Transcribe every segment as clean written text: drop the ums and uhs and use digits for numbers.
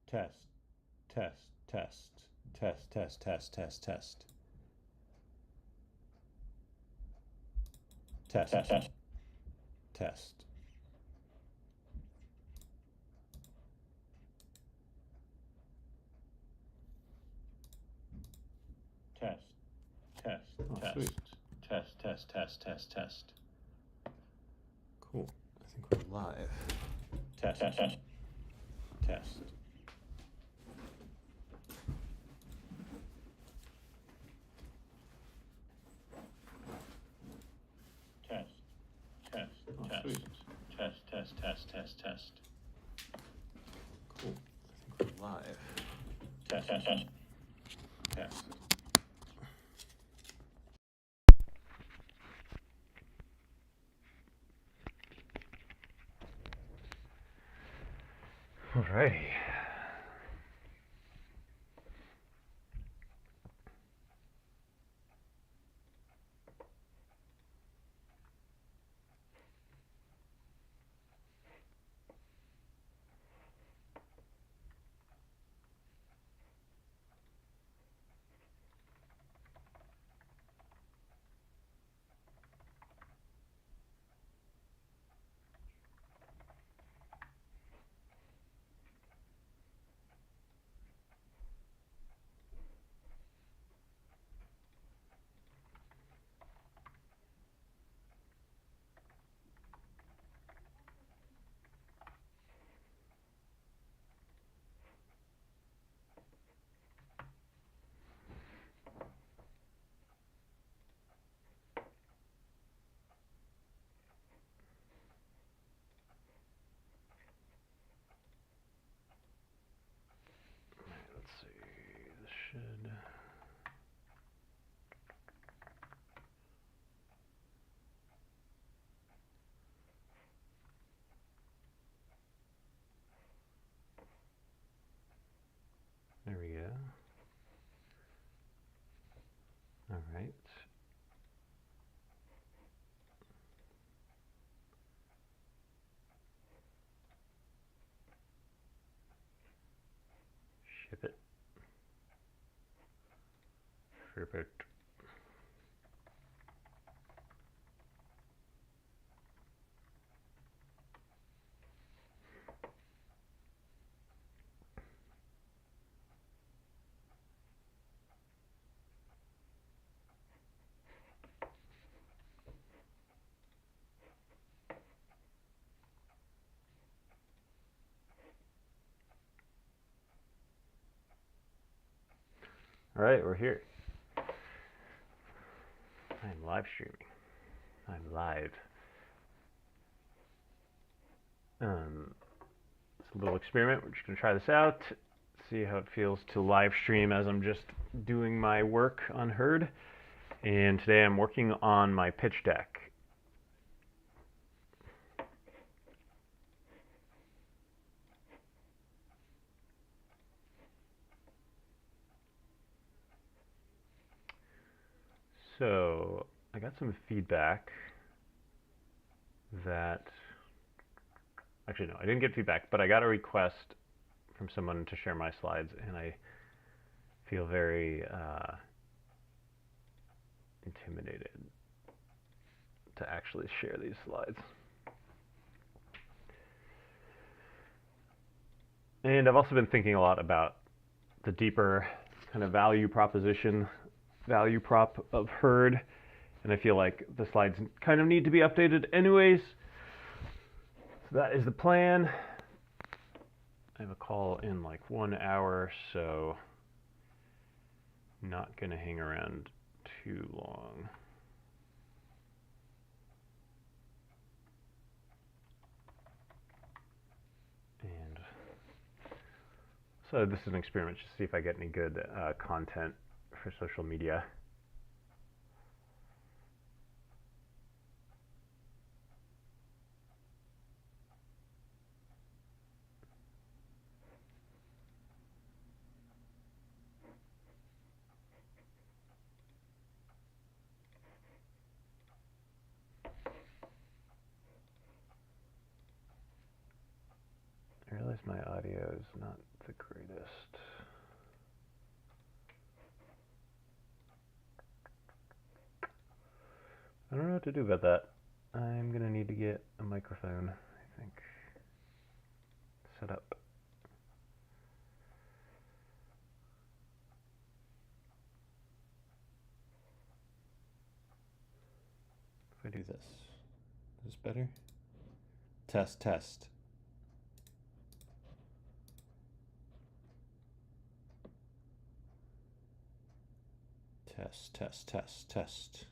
Test, test, test, test, test, test, test, test. Test, test, test. Test. Test, test, test, sweet. test, test, test, test, test. Cool. I think we're live. Test, test, test, test. Test, test, test, Sweet. test, test, test, test, test. Cool. I think we're live. Test, test, test, test. Alrighty. Let's see. This should. There we go. All right. Ship it. Ship it. All right, we're here. I'm live streaming. I'm live. It's a little experiment. We're just going to try this out, see how it feels to live stream as I'm just doing my work on Heard. And today I'm working on my pitch deck. So I got some feedback that, actually no, I didn't get feedback, but I got a request from someone to share my slides, and I feel very intimidated to actually share these slides. And I've also been thinking a lot about the deeper kind of value prop of Heard, and I feel like the slides kind of need to be updated anyways. So that is the plan. I have a call in like 1 hour, so not gonna hang around too long. And so this is an experiment just to see if I get any good content for social media. I realize my audio is not the greatest. I don't know what to do about that. I'm gonna need to get a microphone, I think, set up. If I do this, is this better? Test, test. Test, test, test, test.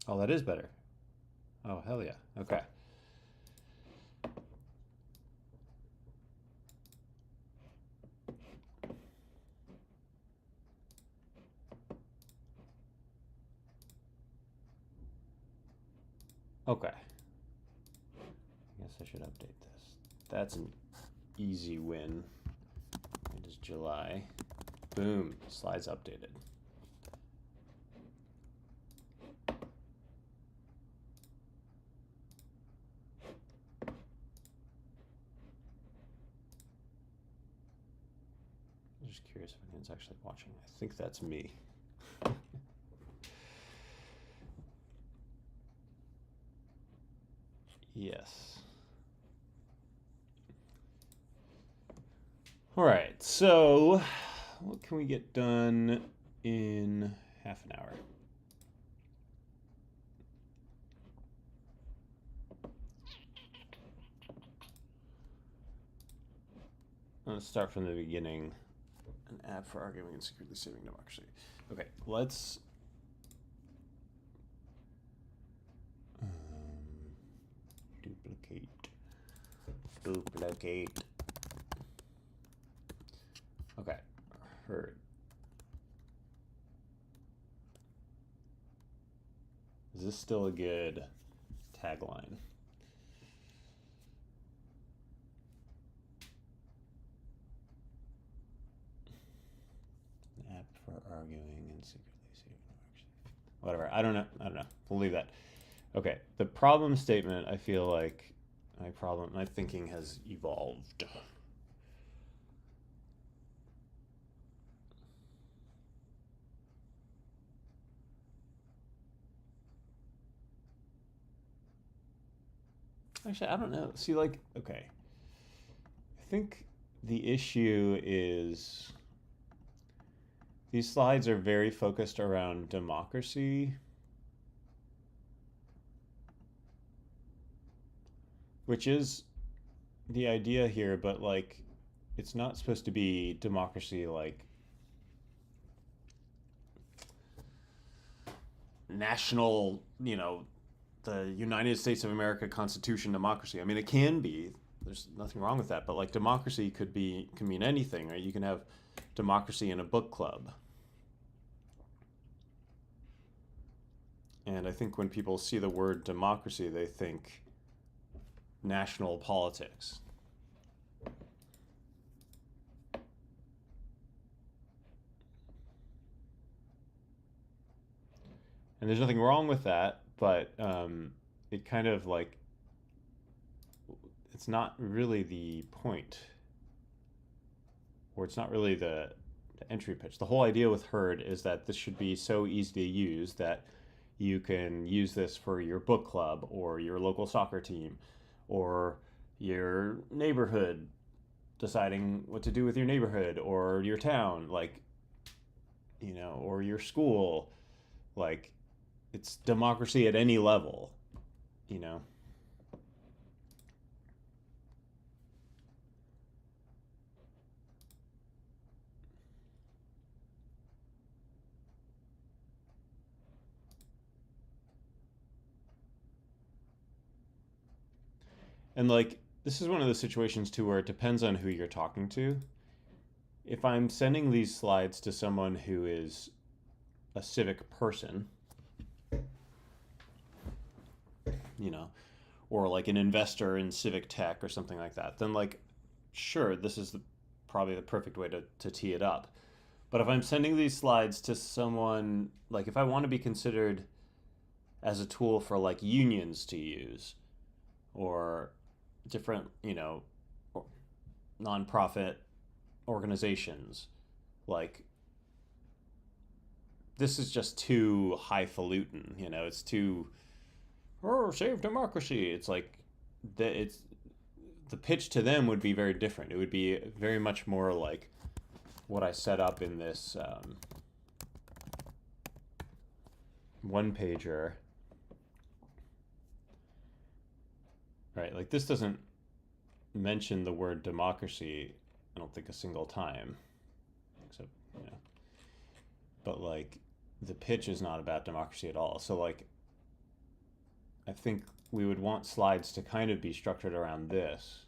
Oh, that is better. Oh, hell yeah. Okay. Okay. I guess I should update this. That's an easy win. It is July. Boom. Slides updated. I'm just curious if anyone's actually watching. I think that's me. Yes. All right, so what can we get done in half an hour? Let's start from the beginning. An app for arguing and secretly saving democracy. Okay, let's duplicate. Okay, Heard. Is this still a good tagline? An app for arguing and secretly saving democracy. Whatever. I don't know. We'll leave that. Okay. The problem statement, I feel like my thinking has evolved. Actually, I don't know. See, like, okay. I think the issue is these slides are very focused around democracy, which is the idea here, but like it's not supposed to be democracy like national, the United States of America Constitution democracy. I mean, it can be. There's nothing wrong with that, but like democracy can mean anything, right? You can have democracy in a book club. And I think when people see the word democracy, they think national politics. And there's nothing wrong with that, but it kind of like, it's not really the point, or it's not really the entry pitch. The whole idea with Heard is that this should be so easy to use that you can use this for your book club or your local soccer team or your neighborhood, deciding what to do with your neighborhood or your town, like, or your school. Like, it's democracy at any level, you know? And like, this is one of those situations too where it depends on who you're talking to. If I'm sending these slides to someone who is a civic person, or like an investor in civic tech or something like that, then like, sure, this is probably the perfect way to tee it up. But if I'm sending these slides to someone, like if I want to be considered as a tool for like unions to use or different, nonprofit organizations, like this is just too highfalutin, it's too, oh, save democracy. It's like it's the pitch to them would be very different. It would be very much more like what I set up in this one pager. Right, like this doesn't mention the word democracy, I don't think, a single time. Except, but like the pitch is not about democracy at all. So like I think we would want slides to kind of be structured around this.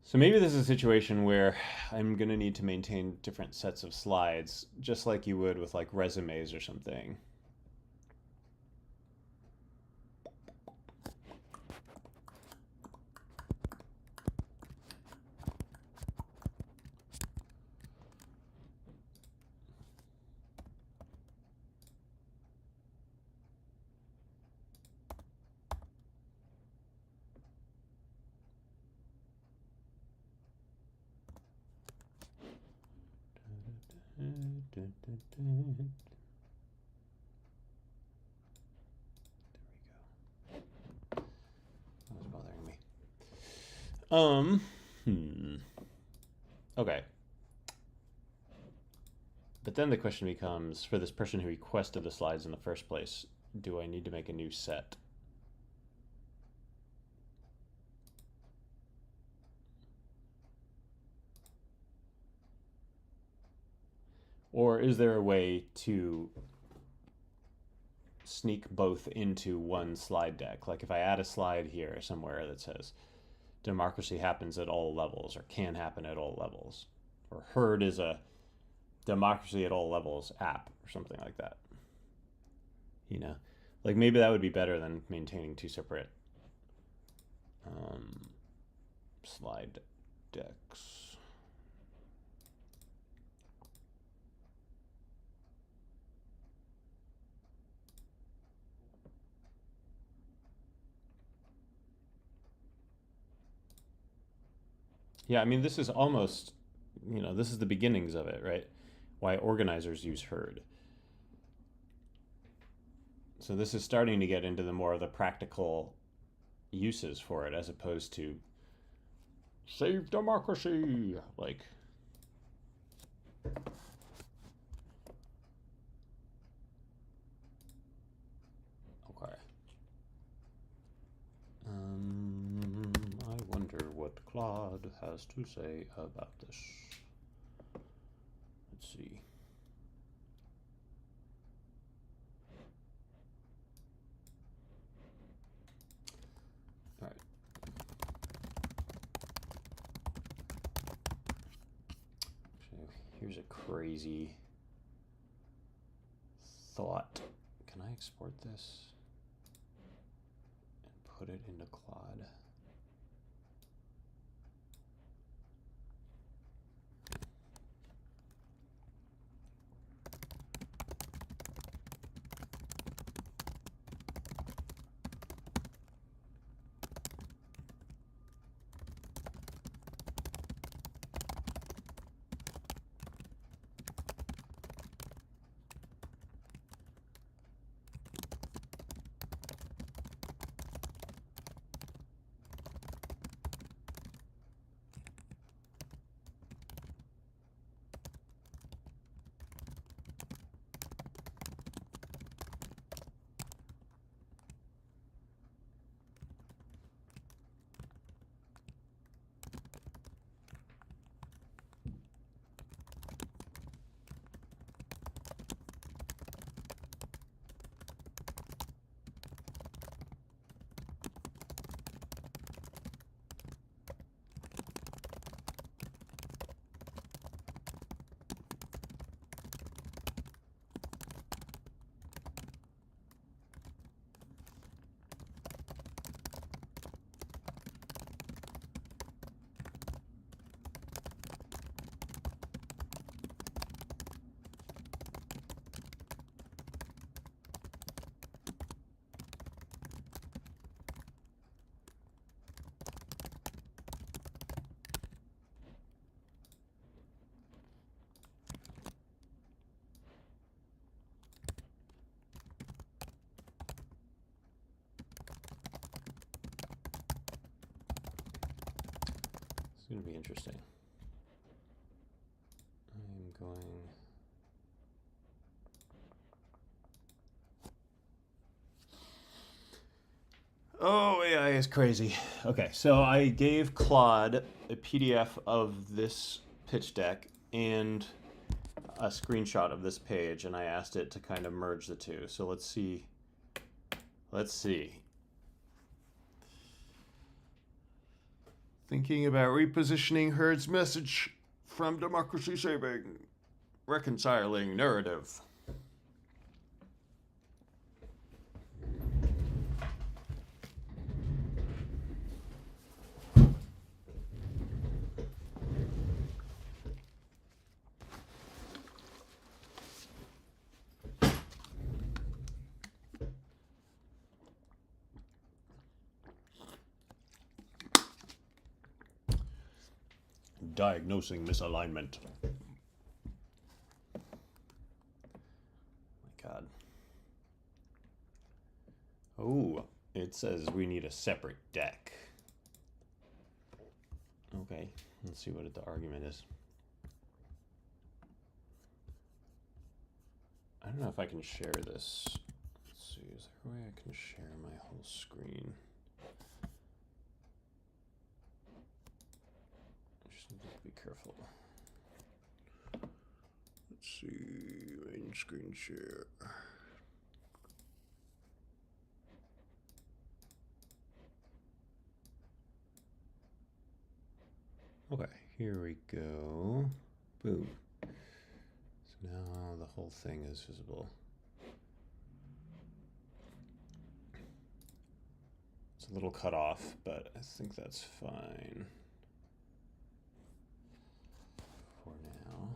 So maybe this is a situation where I'm going to need to maintain different sets of slides, just like you would with like resumes or something. There we go. That was bothering me. Okay. But then the question becomes, for this person who requested the slides in the first place, do I need to make a new set? Or is there a way to sneak both into one slide deck? Like if I add a slide here somewhere that says democracy happens at all levels or can happen at all levels, or Heard is a democracy at all levels app or something like that. Like maybe that would be better than maintaining two separate slide decks. Yeah, I mean, this is almost, this is the beginnings of it, right? Why organizers use Heard. So this is starting to get into the more of the practical uses for it, as opposed to save democracy, like. Okay. I wonder what Claude has to say about this. Let's see. All right. Actually, here's a crazy thought. Can I export this and put it into Claude? going to be interesting. I'm going... Oh, AI is crazy. Okay, so I gave Claude a PDF of this pitch deck and a screenshot of this page, and I asked it to kind of merge the two. So let's see. Let's see. Thinking about repositioning Heard's message from democracy saving, reconciling narrative. Diagnosing misalignment. My God. Oh, it says we need a separate deck. Okay, let's see what the argument is. I don't know if I can share this. Let's see, is there a way I can share my whole screen? Just need to be careful. Let's see, main screen share. Okay, here we go. Boom. So now the whole thing is visible. It's a little cut off, but I think that's fine for now.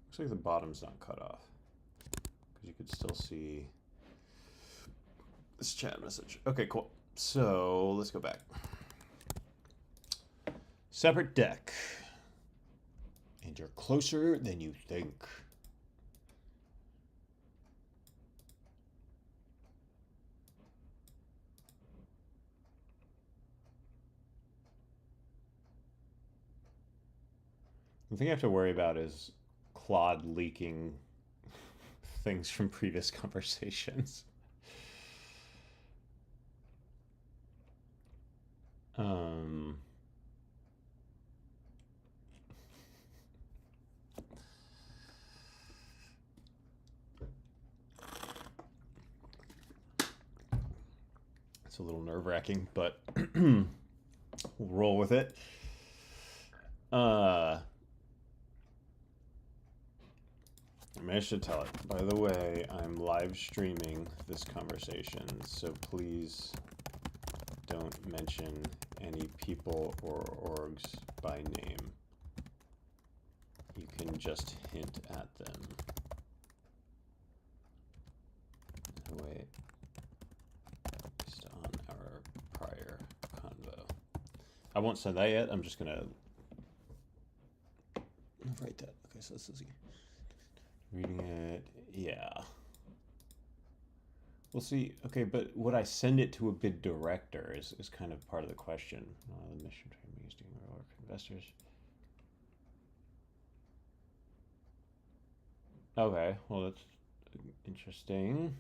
Looks like the bottom's not cut off, because you could still see this chat message. Okay, cool. So let's go back. Separate deck. And you're closer than you think. The thing I have to worry about is Claude leaking things from previous conversations. It's a little nerve-wracking, but we'll roll with it. I managed to tell it. By the way, I'm live streaming this conversation, so please don't mention any people or orgs by name. You can just hint at them. Wait. Based on our prior convo. I won't send that yet. I'm just gonna write that. Okay, so this is reading it. Yeah. We'll see. Okay, but would I send it to a bid director is kind of part of the question. The mission training is doing real work for investors. Okay, well that's interesting.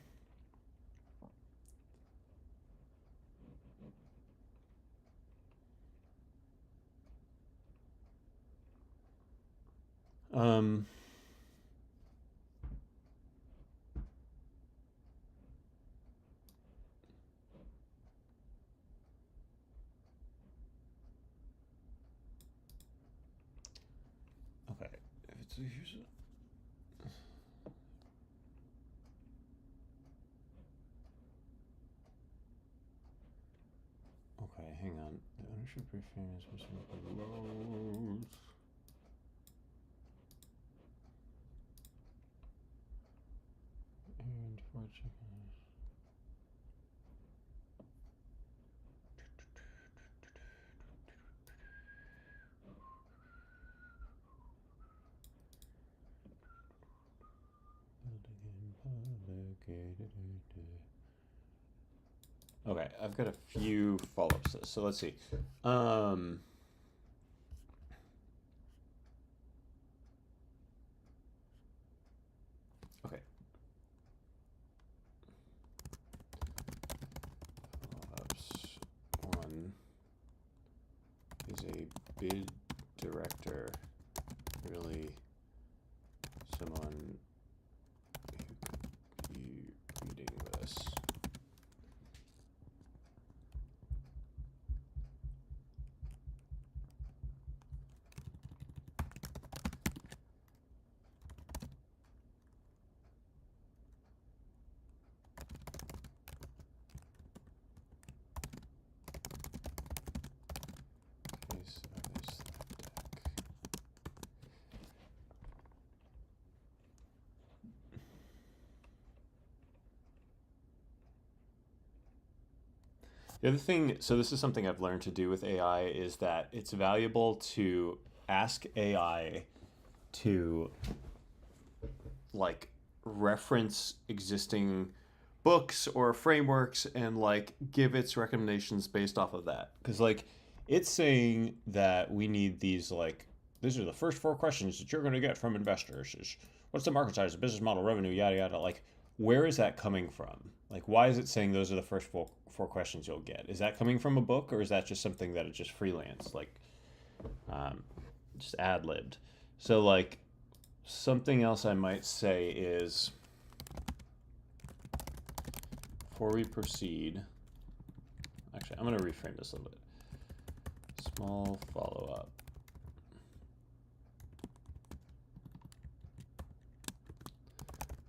Okay, if it's here's okay, hang on. The ownership refrain is lows. And for chicken. Building in Okay, I've got a few follow-ups to this, so let's see. Okay. Follow-ups. One, is a bid director really someone who could be reading this? Case of a slide deck. The other thing, so this is something I've learned to do with AI, is that it's valuable to ask AI to like reference existing books or frameworks and like give its recommendations based off of that. Because like it's saying that we need these like these are the first four questions that you're going to get from investors is what's the market size, the business model, revenue, yada yada. Like where is that coming from? Like why is it saying those are the first four questions you'll get? Is that coming from a book or is that just something that it just freelance like just ad libbed? So like something else I might say is before we proceed, actually, I'm going to reframe this a little bit. Small follow-up.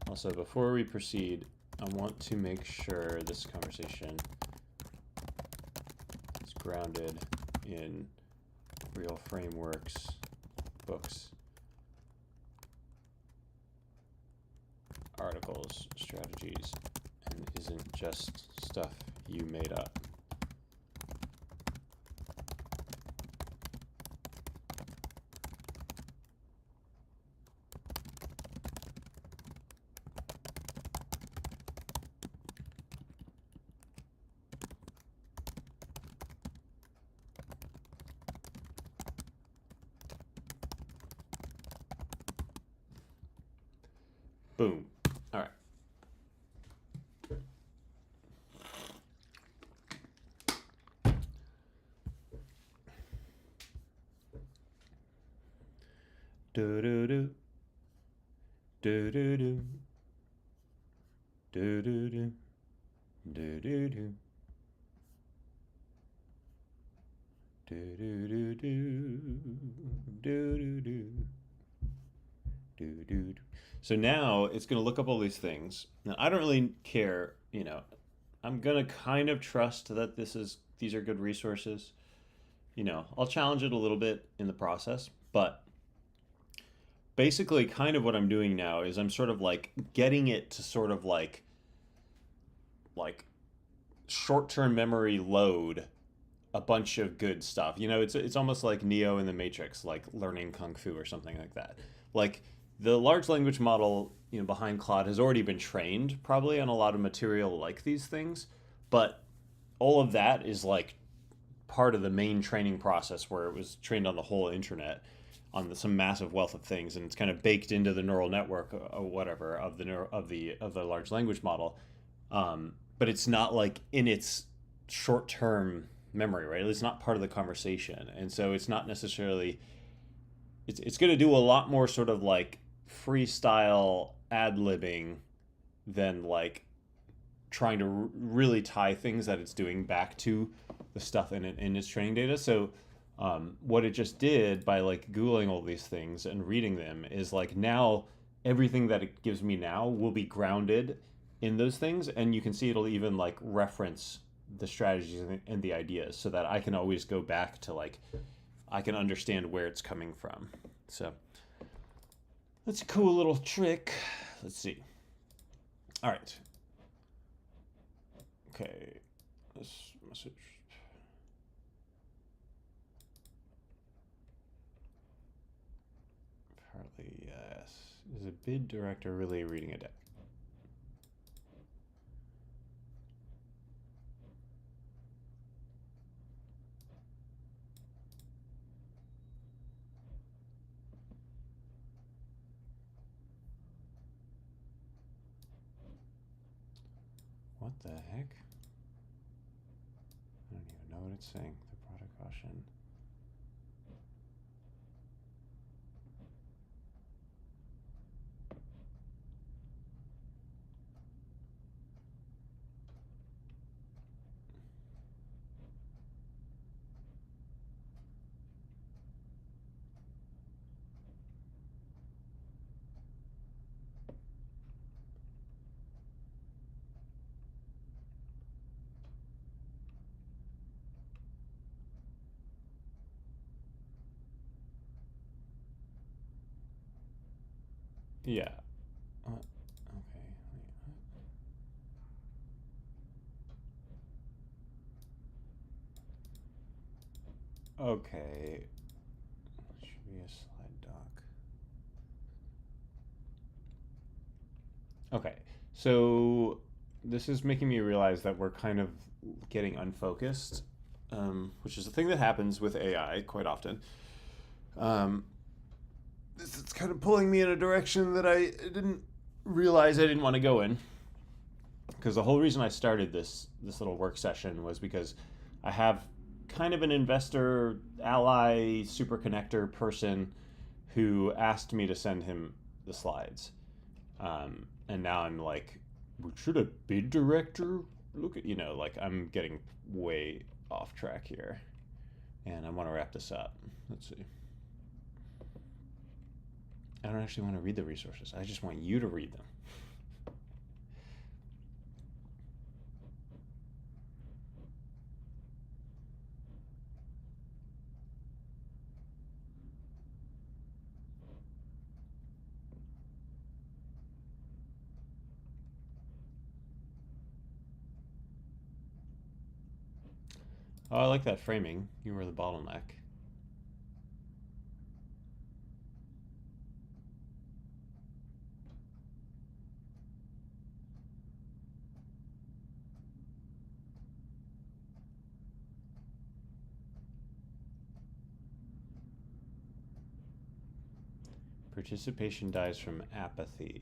Also, before we proceed, I want to make sure this conversation is grounded in real frameworks, books, articles, strategies, and isn't just stuff you made up. Boom. All right. Do do do. Do do do. Do do do. Do do do. Do do do do. Do do do. Do do do. So now it's going to look up all these things. Now I don't really care, you know. I'm going to kind of trust that these are good resources. You know, I'll challenge it a little bit in the process, but basically kind of what I'm doing now is I'm sort of like getting it to sort of like short-term memory load a bunch of good stuff. You know, it's almost like Neo in the Matrix, like learning kung fu or something like that. Like the large language model, you know, behind Claude has already been trained probably on a lot of material like these things, but all of that is like part of the main training process where it was trained on the whole internet on some massive wealth of things, and it's kind of baked into the neural network or whatever of the large language model. But it's not like in its short term memory, right? It's not part of the conversation, and so it's not necessarily. It's going to do a lot more sort of like freestyle ad libbing than like trying to really tie things that it's doing back to the stuff in its training data. So what it just did by like Googling all these things and reading them is like now everything that it gives me now will be grounded in those things, and you can see it'll even like reference the strategies and the ideas so that I can always go back to like I can understand where it's coming from. So that's a cool little trick. Let's see. All right. Okay. This message. Partly yes. Is a bid director really reading a deck? what the heck? I don't even know what it's saying. The product caution. Yeah. Okay. Okay. Should be a slide doc. Okay. So this is making me realize that we're kind of getting unfocused, which is a thing that happens with AI quite often. It's kind of pulling me in a direction that I didn't realize I didn't want to go in. Because the whole reason I started this little work session was because I have kind of an investor, ally, super connector person who asked me to send him the slides. And now I'm like, should a bid director look at, like I'm getting way off track here. And I want to wrap this up. Let's see. I don't actually want to read the resources. I just want you to read them. Oh, I like that framing. You were the bottleneck. Participation dies from apathy.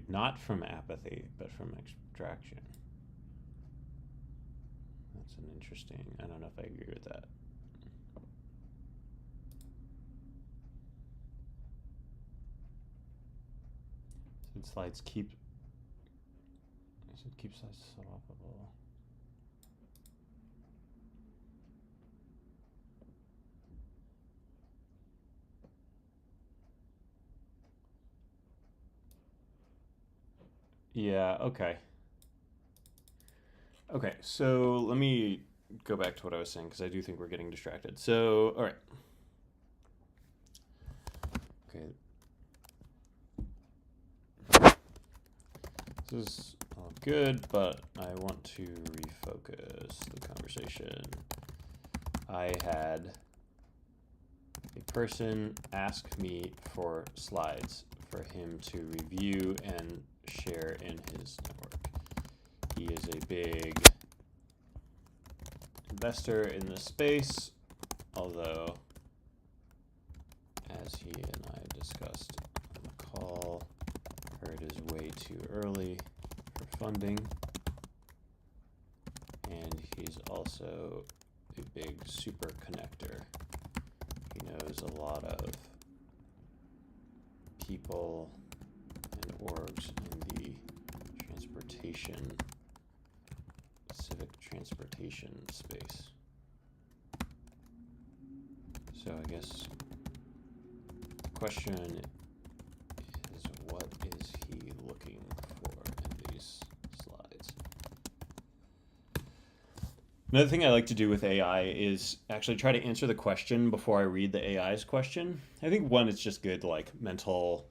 Not from apathy, but from extraction. That's an interesting. I don't know if I agree with that. Slides keep. I said keep slides swappable. Yeah. Okay. Okay. So let me go back to what I was saying because I do think we're getting distracted. So all right. Okay. This is all good, but I want to refocus the conversation. I had a person ask me for slides for him to review and share in his network. He is a big investor in this space, although, as he and I discussed on the call, Heard is way too early for funding, and he's also a big super connector. He knows a lot of people and orgs in the civic transportation space. So I guess the question is, what is he looking for in these slides? Another thing I like to do with AI is actually try to answer the question before I read the AI's question. I think one, it's just good like mental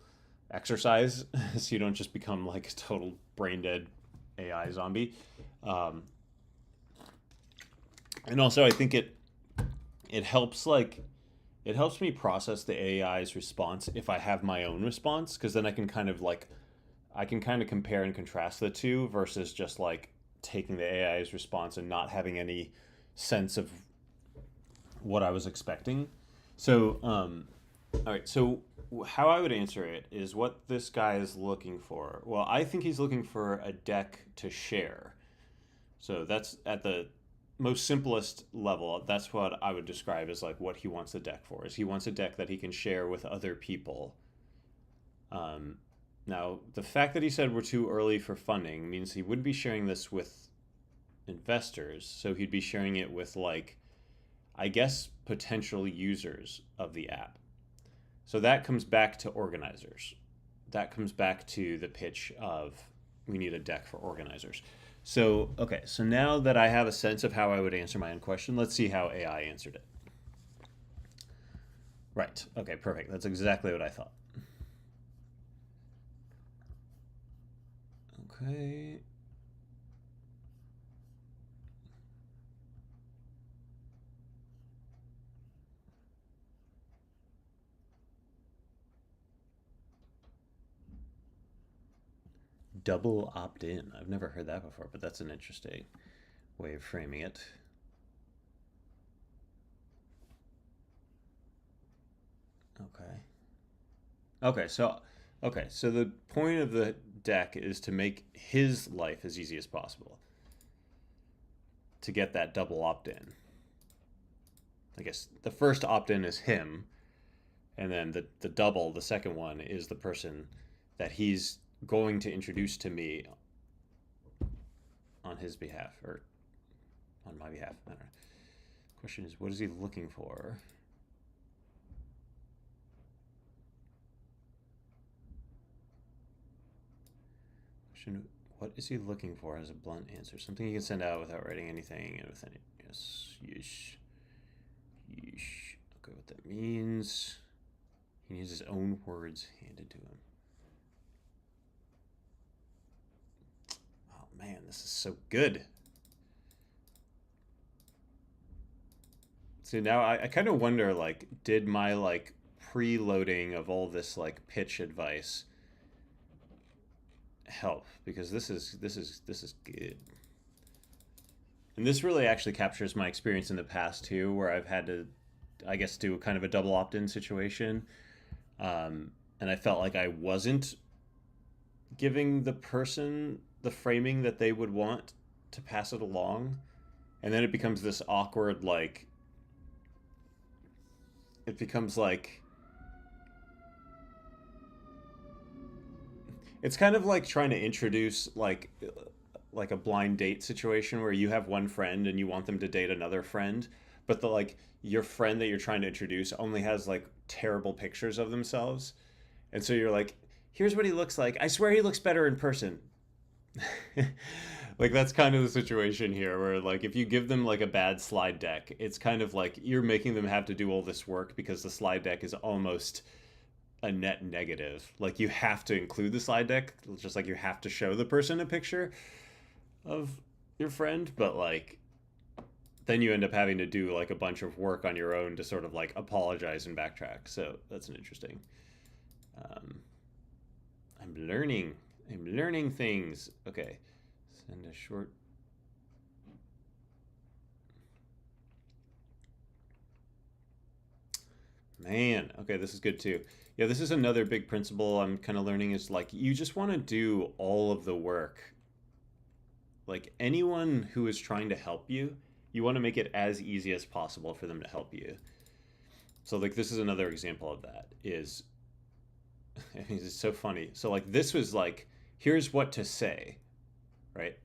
exercise so you don't just become like a total brain dead AI zombie. And also I think it helps me process the AI's response if I have my own response, because then I can kind of compare and contrast the two versus just like taking the AI's response and not having any sense of what I was expecting. So all right, so how I would answer it is what this guy is looking for. Well, I think he's looking for a deck to share. So that's at the most simplest level. That's what I would describe as like what he wants the deck for. Is he wants a deck that he can share with other people. Um, Now, the fact that he said we're too early for funding means he wouldn't be sharing this with investors. So he'd be sharing it with, like, I guess, potential users of the app. So that comes back to organizers. That comes back to the pitch of we need a deck for organizers. So, okay, so now that I have a sense of how I would answer my own question, let's see how AI answered it. Right, okay, perfect. That's exactly what I thought. Okay. Double opt-in. I've never heard that before, but that's an interesting way of framing it. Okay. Okay, so the point of the deck is to make his life as easy as possible. To get that double opt-in. I guess the first opt-in is him, and then the double, the second one, is the person that he's going to introduce to me on his behalf, or on my behalf. I don't know. Question is, what is he looking for? Question, what is he looking for as a blunt answer? Something he can send out without writing anything and with any. Yes, yeesh. Yeesh. Okay, what that means. He needs his own words handed to him. Oh man, this is so good. See, now I kind of wonder, like, did my, like, preloading of all this, like, pitch advice help? Because this is good. And this really actually captures my experience in the past too, where I've had to, I guess, do kind of a double opt-in situation, and I felt like I wasn't giving the person the framing that they would want to pass it along, and then it becomes this awkward, like, it becomes like, it's kind of like trying to introduce, like a blind date situation where you have one friend and you want them to date another friend, but the, like, your friend that you're trying to introduce only has, like, terrible pictures of themselves, and so you're like, here's what he looks like, I swear he looks better in person. Like, that's kind of the situation here, where, like, if you give them, like, a bad slide deck, it's kind of like you're making them have to do all this work because the slide deck is almost a net negative. Like, you have to include the slide deck, just like you have to show the person a picture of your friend, but, like, then you end up having to do, like, a bunch of work on your own to sort of, like, apologize and backtrack. So that's an interesting. um, I'm learning things. Okay, send a short. Man, okay, this is good too. Yeah, this is another big principle I'm kind of learning, is, like, you just want to do all of the work. Like, anyone who is trying to help you, you want to make it as easy as possible for them to help you. So, like, this is another example of that. Is I mean, it's so funny. So, like, this was like, here's what to say, right?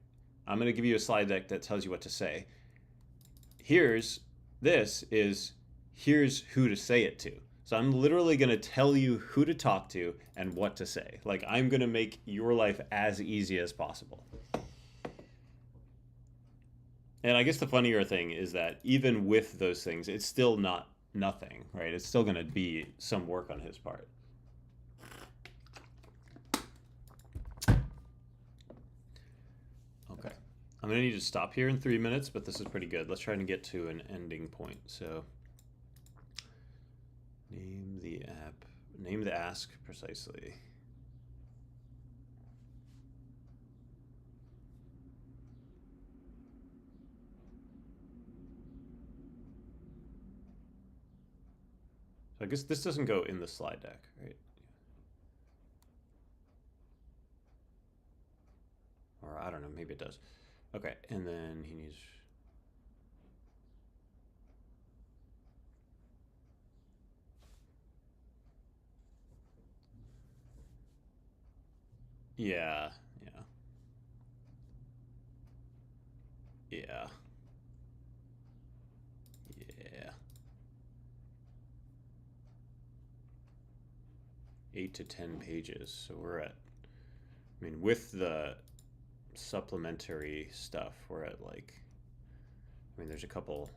I'm going to give you a slide deck that tells you what to say. Here's this is here's who to say it to. So I'm literally going to tell you who to talk to and what to say. Like, I'm going to make your life as easy as possible. And I guess the funnier thing is that even with those things, it's still not nothing, right? It's still going to be some work on his part. Okay. I'm going to need to stop here in 3 minutes, but this is pretty good. Let's try and get to an ending point. So, name the app, name the ask precisely. So I guess this doesn't go in the slide deck, right? Or I don't know, maybe it does. Okay, and then he needs. Yeah, yeah, yeah, yeah. 8 to 10 pages. So we're at. I mean, with the supplementary stuff, we're at like. I mean, there's a couple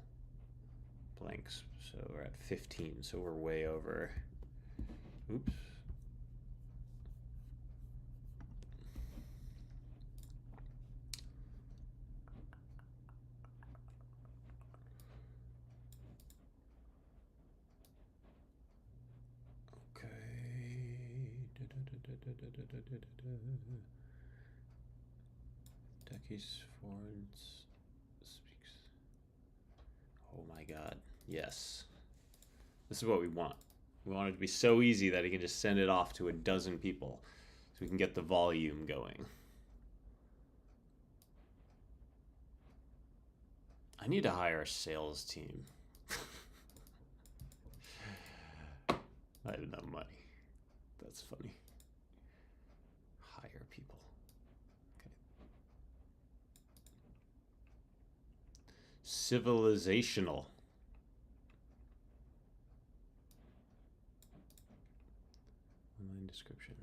blanks, so we're at 15. So we're way over. Oops. Decky's Fords speaks. Oh my god. Yes. This is what we want. We want it to be so easy that he can just send it off to a dozen people so we can get the volume going. I need to hire a sales team. I have enough money. That's funny. Hire people. Okay. Civilizational. Online description.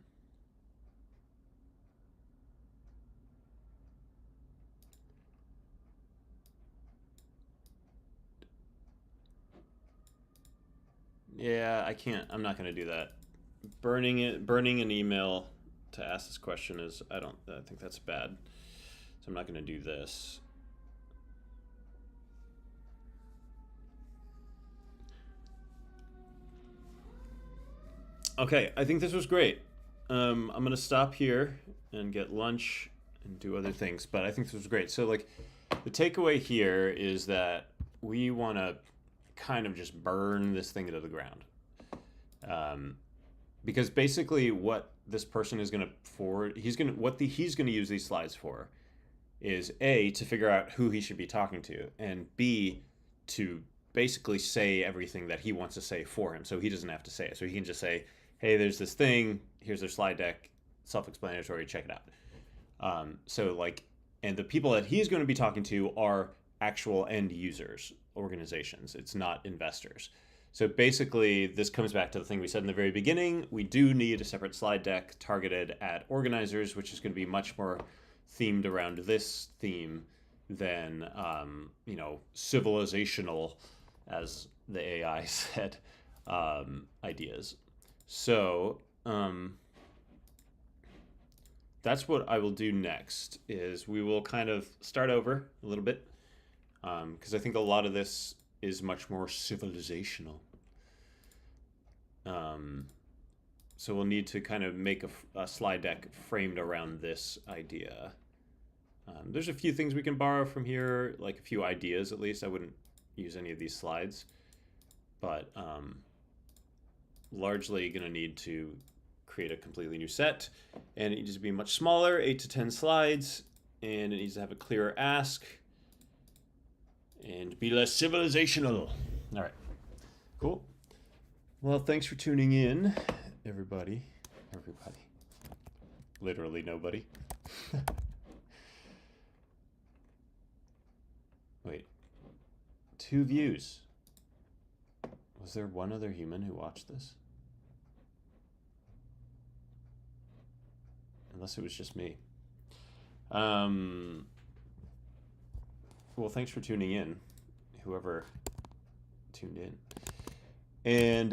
Yeah, I can't. I'm not going to do that. Burning an email to ask this question is. I think that's bad. So I'm not going to do this. Okay, I think this was great. I'm going to stop here and get lunch and do other things, but I think this was great. So, like, the takeaway here is that we want to kind of just burn this thing into the ground. Because basically what this person is going to forward, he's going to use these slides for is A, to figure out who he should be talking to, and B, to basically say everything that he wants to say for him, so he doesn't have to say it. So he can just say, hey, there's this thing, here's their slide deck, self-explanatory, check it out. So like, and the people that he's going to be talking to are actual end users, organizations. It's not investors. So basically, this comes back to the thing we said in the very beginning. We do need a separate slide deck targeted at organizers, which is going to be much more themed around this theme than, civilizational, as the AI said, ideas. So that's what I will do next, is we will kind of start over a little bit, because I think a lot of this is much more civilizational. So we'll need to kind of make a slide deck framed around this idea. There's a few things we can borrow from here, like a few ideas at least. I wouldn't use any of these slides, but largely going to need to create a completely new set, and it needs to be much smaller, 8 to 10 slides, and it needs to have a clearer ask and be less civilizational. All right, cool. Well, thanks for tuning in, everybody. Literally nobody. Wait, 2 views. Was there one other human who watched this? Unless it was just me. Well, thanks for tuning in, whoever tuned in. And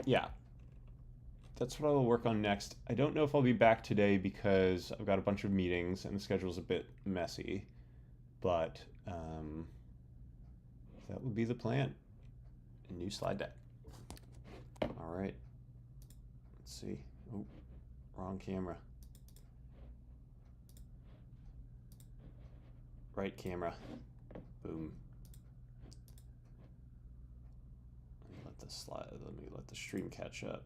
yeah, that's what I will work on next. I don't know if I'll be back today because I've got a bunch of meetings and the schedule's a bit messy, but that would be the plan. A new slide deck. All right. Let's see. Oh, wrong camera. Right camera. Boom. Let me let the stream catch up.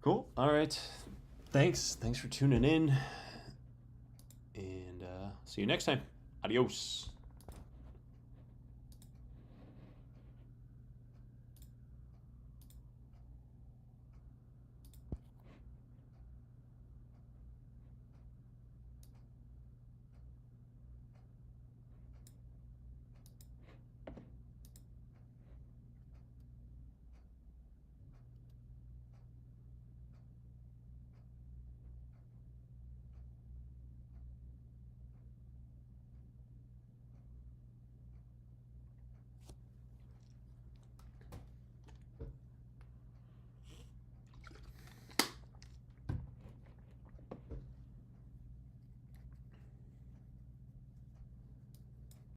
Cool. All right. Thanks for tuning in, and see you next time. Adios.